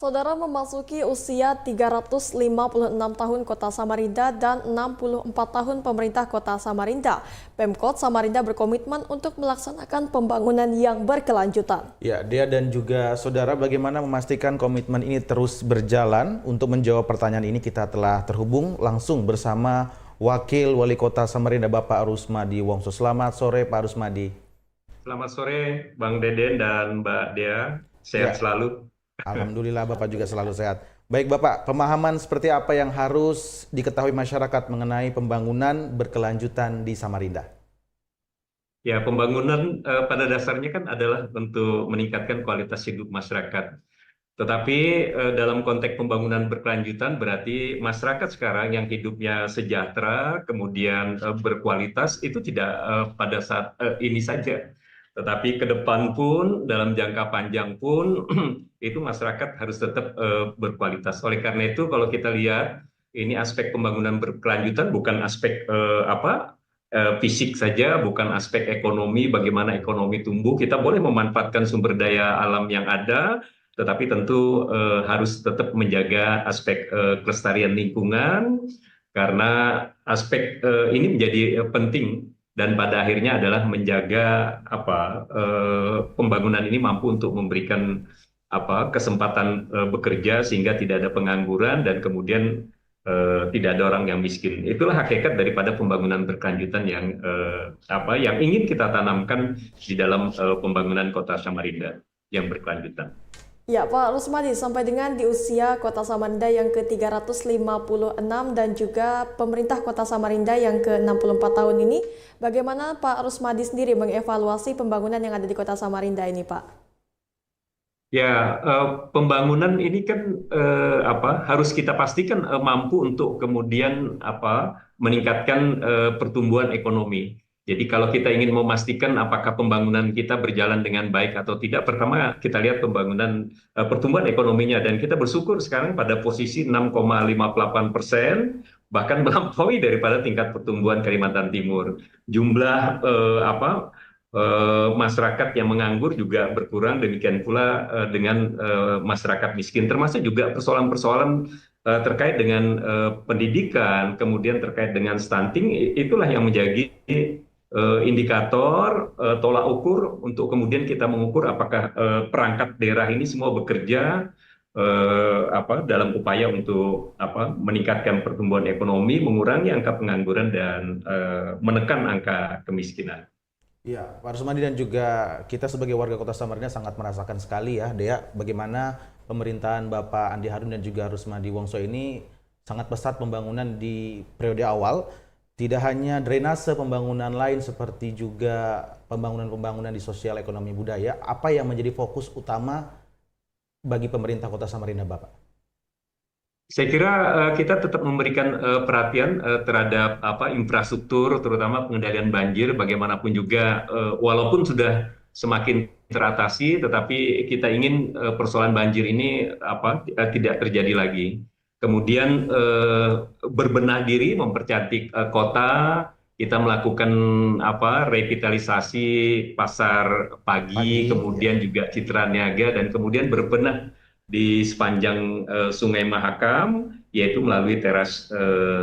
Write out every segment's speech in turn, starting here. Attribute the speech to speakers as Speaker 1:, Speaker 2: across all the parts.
Speaker 1: Saudara memasuki usia 356 tahun Kota Samarinda dan 64 tahun pemerintah Kota Samarinda. Pemkot Samarinda berkomitmen untuk melaksanakan pembangunan yang berkelanjutan.
Speaker 2: Ya, Dea dan juga saudara, bagaimana memastikan komitmen ini terus berjalan? Untuk menjawab pertanyaan ini kita telah terhubung langsung bersama Wakil Wali Kota Samarinda Bapak Rusmadi Wongso. Selamat sore Pak Rusmadi.
Speaker 3: Selamat sore Bang Deden dan Mbak Dea, sehat
Speaker 2: Ya,
Speaker 3: selalu.
Speaker 2: Alhamdulillah Bapak juga selalu sehat. Baik Bapak, pemahaman seperti apa yang harus diketahui masyarakat mengenai pembangunan berkelanjutan di Samarinda?
Speaker 3: Ya, pembangunan pada dasarnya kan adalah untuk meningkatkan kualitas hidup masyarakat. Tetapi dalam konteks pembangunan berkelanjutan berarti masyarakat sekarang yang hidupnya sejahtera, kemudian berkualitas itu tidak pada saat ini saja. Tetapi ke depan pun, dalam jangka panjang pun, itu masyarakat harus tetap berkualitas. Oleh karena itu, kalau kita lihat, ini aspek pembangunan berkelanjutan bukan aspek fisik saja, bukan aspek ekonomi, bagaimana ekonomi tumbuh. Kita boleh memanfaatkan sumber daya alam yang ada, tetapi tentu harus tetap menjaga aspek kelestarian lingkungan, karena aspek ini menjadi penting dan pada akhirnya adalah menjaga pembangunan ini mampu untuk memberikan kesempatan bekerja sehingga tidak ada pengangguran dan kemudian tidak ada orang yang miskin. Itulah hakikat daripada pembangunan berkelanjutan yang ingin kita tanamkan di dalam pembangunan Kota Samarinda yang berkelanjutan.
Speaker 1: Ya Pak Rusmadi, sampai dengan di usia Kota Samarinda yang ke-356 dan juga pemerintah Kota Samarinda yang ke-64 tahun ini, bagaimana Pak Rusmadi sendiri mengevaluasi pembangunan yang ada di Kota Samarinda ini Pak?
Speaker 3: Ya, pembangunan ini kan harus kita pastikan mampu untuk kemudian meningkatkan pertumbuhan ekonomi. Jadi kalau kita ingin memastikan apakah pembangunan kita berjalan dengan baik atau tidak, pertama kita lihat pertumbuhan ekonominya dan kita bersyukur sekarang pada posisi 6,58%, bahkan melampaui daripada tingkat pertumbuhan Kalimantan Timur. Jumlah masyarakat yang menganggur juga berkurang, demikian pula dengan masyarakat miskin, termasuk juga persoalan-persoalan terkait dengan pendidikan, kemudian terkait dengan stunting. Itulah yang menjadi indikator tolak ukur untuk kemudian kita mengukur apakah perangkat daerah ini semua bekerja dalam upaya untuk meningkatkan pertumbuhan ekonomi, mengurangi angka pengangguran dan menekan angka kemiskinan.
Speaker 2: Ya, Pak Rusmadi dan juga kita sebagai warga Kota Samarinda sangat merasakan sekali ya, Dea, bagaimana pemerintahan Bapak Andi Harun dan juga Rusmadi Wongso ini sangat pesat pembangunan di periode awal. Tidak hanya drainase, pembangunan lain seperti juga pembangunan-pembangunan di sosial ekonomi budaya. Apa yang menjadi fokus utama bagi pemerintah Kota Samarinda, Bapak?
Speaker 3: Saya kira kita tetap memberikan perhatian terhadap infrastruktur, terutama pengendalian banjir. Bagaimanapun juga, walaupun sudah semakin teratasi, tetapi kita ingin persoalan banjir ini tidak terjadi lagi. Kemudian berbenah diri, mempercantik kota. Kita melakukan revitalisasi pasar pagi, kemudian juga Citra Niaga, dan kemudian berbenah di sepanjang Sungai Mahakam, yaitu melalui teras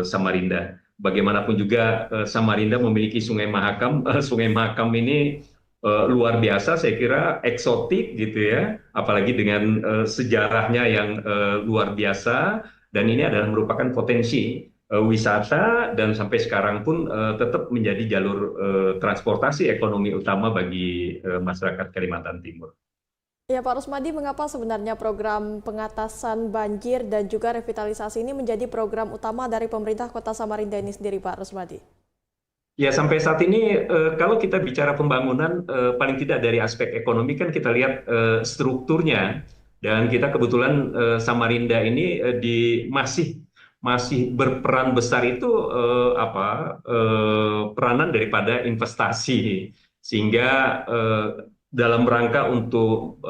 Speaker 3: Samarinda. Bagaimanapun juga Samarinda memiliki Sungai Mahakam. Sungai Mahakam ini luar biasa, saya kira eksotik gitu ya, apalagi dengan sejarahnya yang luar biasa, dan ini adalah merupakan potensi wisata dan sampai sekarang pun tetap menjadi jalur transportasi ekonomi utama bagi masyarakat Kalimantan Timur.
Speaker 1: Ya Pak Rusmadi, mengapa sebenarnya program pengatasan banjir dan juga revitalisasi ini menjadi program utama dari pemerintah Kota Samarinda ini sendiri Pak Rusmadi?
Speaker 3: Ya, sampai saat ini kalau kita bicara pembangunan, paling tidak dari aspek ekonomi kan kita lihat strukturnya, dan kita kebetulan Samarinda ini masih berperan besar itu peranan daripada investasi, sehingga dalam rangka untuk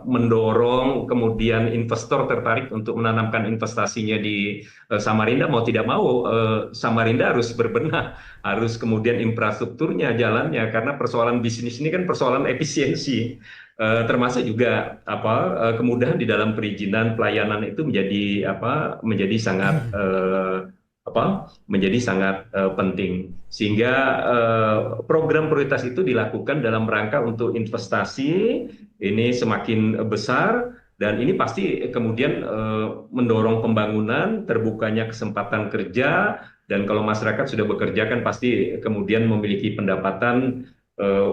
Speaker 3: mendorong kemudian investor tertarik untuk menanamkan investasinya di Samarinda, mau tidak mau Samarinda harus berbenah, harus kemudian infrastrukturnya, jalannya, karena persoalan bisnis ini kan persoalan efisiensi. termasuk juga kemudahan di dalam perizinan pelayanan itu menjadi sangat penting, sehingga program prioritas itu dilakukan dalam rangka untuk investasi ini semakin besar, dan ini pasti kemudian mendorong pembangunan, terbukanya kesempatan kerja, dan kalau masyarakat sudah bekerja kan pasti kemudian memiliki pendapatan,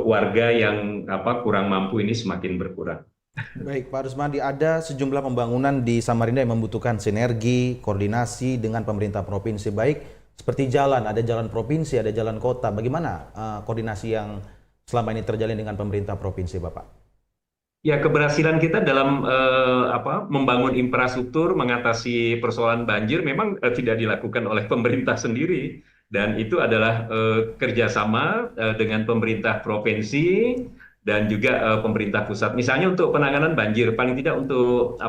Speaker 3: warga yang kurang mampu ini semakin berkurang.
Speaker 2: Baik, Pak Rusmadi, ada sejumlah pembangunan di Samarinda yang membutuhkan sinergi, koordinasi dengan pemerintah provinsi, baik seperti jalan, ada jalan provinsi, ada jalan kota. Bagaimana koordinasi yang selama ini terjalin dengan pemerintah provinsi, Bapak?
Speaker 3: Ya, keberhasilan kita dalam membangun infrastruktur, mengatasi persoalan banjir memang tidak dilakukan oleh pemerintah sendiri, dan itu adalah kerjasama dengan pemerintah provinsi dan juga pemerintah pusat. Misalnya untuk penanganan banjir, paling tidak untuk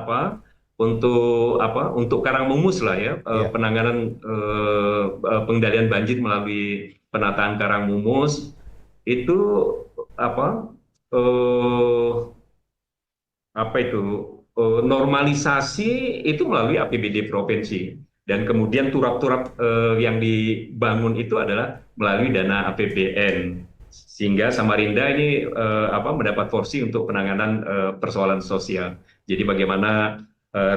Speaker 3: Karangmumus lah ya, penanganan pengendalian banjir melalui penataan Karangmumus itu normalisasi itu melalui APBD provinsi, dan kemudian turap-turap yang dibangun itu adalah melalui dana APBN, sehingga Samarinda ini mendapat porsi untuk penanganan persoalan sosial. Jadi bagaimana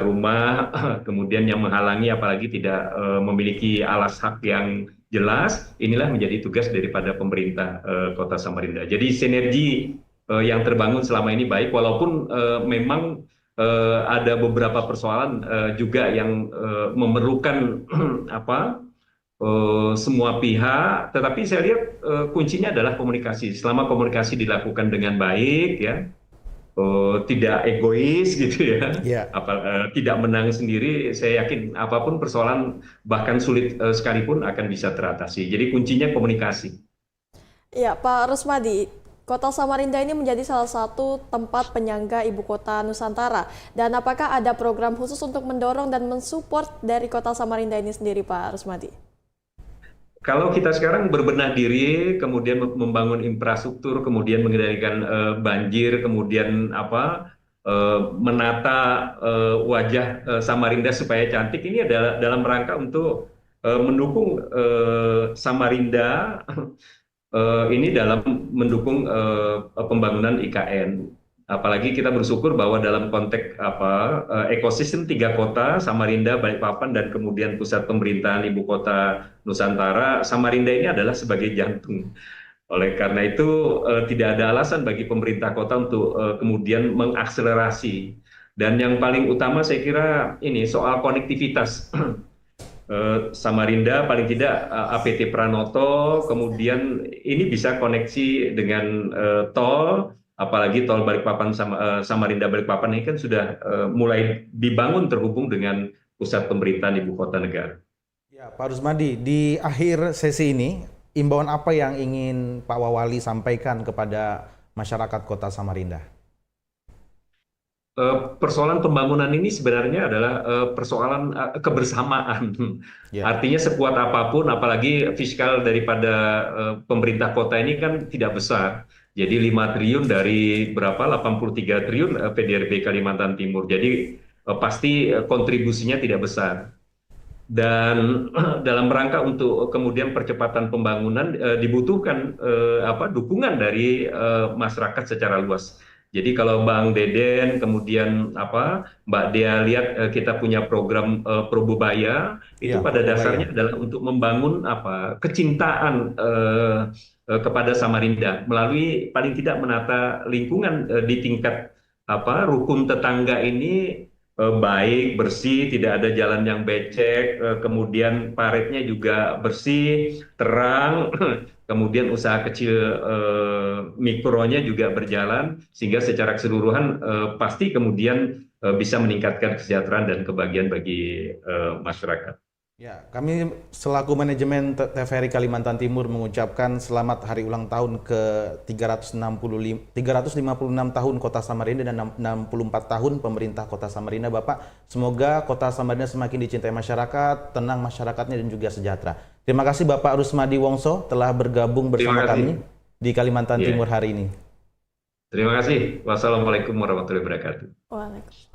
Speaker 3: rumah kemudian yang menghalangi, apalagi tidak memiliki alas hak yang jelas, inilah menjadi tugas daripada pemerintah Kota Samarinda. Jadi sinergi yang terbangun selama ini baik, walaupun memang ada beberapa persoalan juga yang memerlukan semua pihak, tetapi saya lihat kuncinya adalah komunikasi. Selama komunikasi dilakukan dengan baik, ya, tidak egois gitu ya, tidak menang sendiri, saya yakin apapun persoalan, bahkan sulit sekalipun akan bisa teratasi. Jadi kuncinya komunikasi.
Speaker 1: Ya, Pak Rusmadi, Kota Samarinda ini menjadi salah satu tempat penyangga ibu kota Nusantara. Dan apakah ada program khusus untuk mendorong dan mensupport dari Kota Samarinda ini sendiri, Pak Rusmadi?
Speaker 3: Kalau kita sekarang berbenah diri, kemudian membangun infrastruktur, kemudian mengendalikan banjir, kemudian menata wajah Samarinda supaya cantik, ini adalah dalam rangka untuk mendukung Samarinda ini dalam mendukung pembangunan IKN. Apalagi kita bersyukur bahwa dalam konteks ekosistem 3 kota, Samarinda, Balikpapan, dan kemudian pusat pemerintahan ibu kota Nusantara, Samarinda ini adalah sebagai jantung. Oleh karena itu tidak ada alasan bagi pemerintah kota untuk kemudian mengakselerasi. Dan yang paling utama saya kira ini soal konektivitas. Samarinda paling tidak APT Pranoto, kemudian ini bisa koneksi dengan tol, apalagi tol Balikpapan Samarinda Balikpapan ini kan sudah mulai dibangun terhubung dengan pusat pemerintahan ibu kota negara.
Speaker 2: Ya, Pak Rusmadi, di akhir sesi ini, imbauan apa yang ingin Pak Wawali sampaikan kepada masyarakat Kota Samarinda?
Speaker 3: Persoalan pembangunan ini sebenarnya adalah persoalan kebersamaan. Artinya sekuat apapun, apalagi fiskal daripada pemerintah kota ini kan tidak besar. Jadi 5 triliun dari berapa? 83 triliun PDRB Kalimantan Timur. Jadi pasti kontribusinya tidak besar. Dan dalam rangka untuk kemudian percepatan pembangunan dibutuhkan dukungan dari masyarakat secara luas. Jadi kalau Bang Deden, kemudian Mbak Dea lihat kita punya program Probubaya, itu pada dasarnya adalah untuk membangun kecintaan kepada Samarinda melalui paling tidak menata lingkungan di tingkat rukun tetangga ini baik, bersih, tidak ada jalan yang becek, kemudian paretnya juga bersih, terang, kemudian usaha kecil mikronya juga berjalan, sehingga secara keseluruhan pasti kemudian bisa meningkatkan kesejahteraan dan kebahagiaan bagi masyarakat.
Speaker 2: Ya, kami selaku manajemen TVRI Kalimantan Timur mengucapkan selamat hari ulang tahun ke 356 tahun Kota Samarinda dan 64 tahun pemerintah Kota Samarinda, Bapak. Semoga Kota Samarinda semakin dicintai masyarakat, tenang masyarakatnya, dan juga sejahtera. Terima kasih Bapak Rusmadi Wongso telah bergabung bersama kami di Kalimantan Timur hari ini.
Speaker 3: Terima kasih. Wassalamualaikum warahmatullahi wabarakatuh.
Speaker 1: Waalaikumsalam.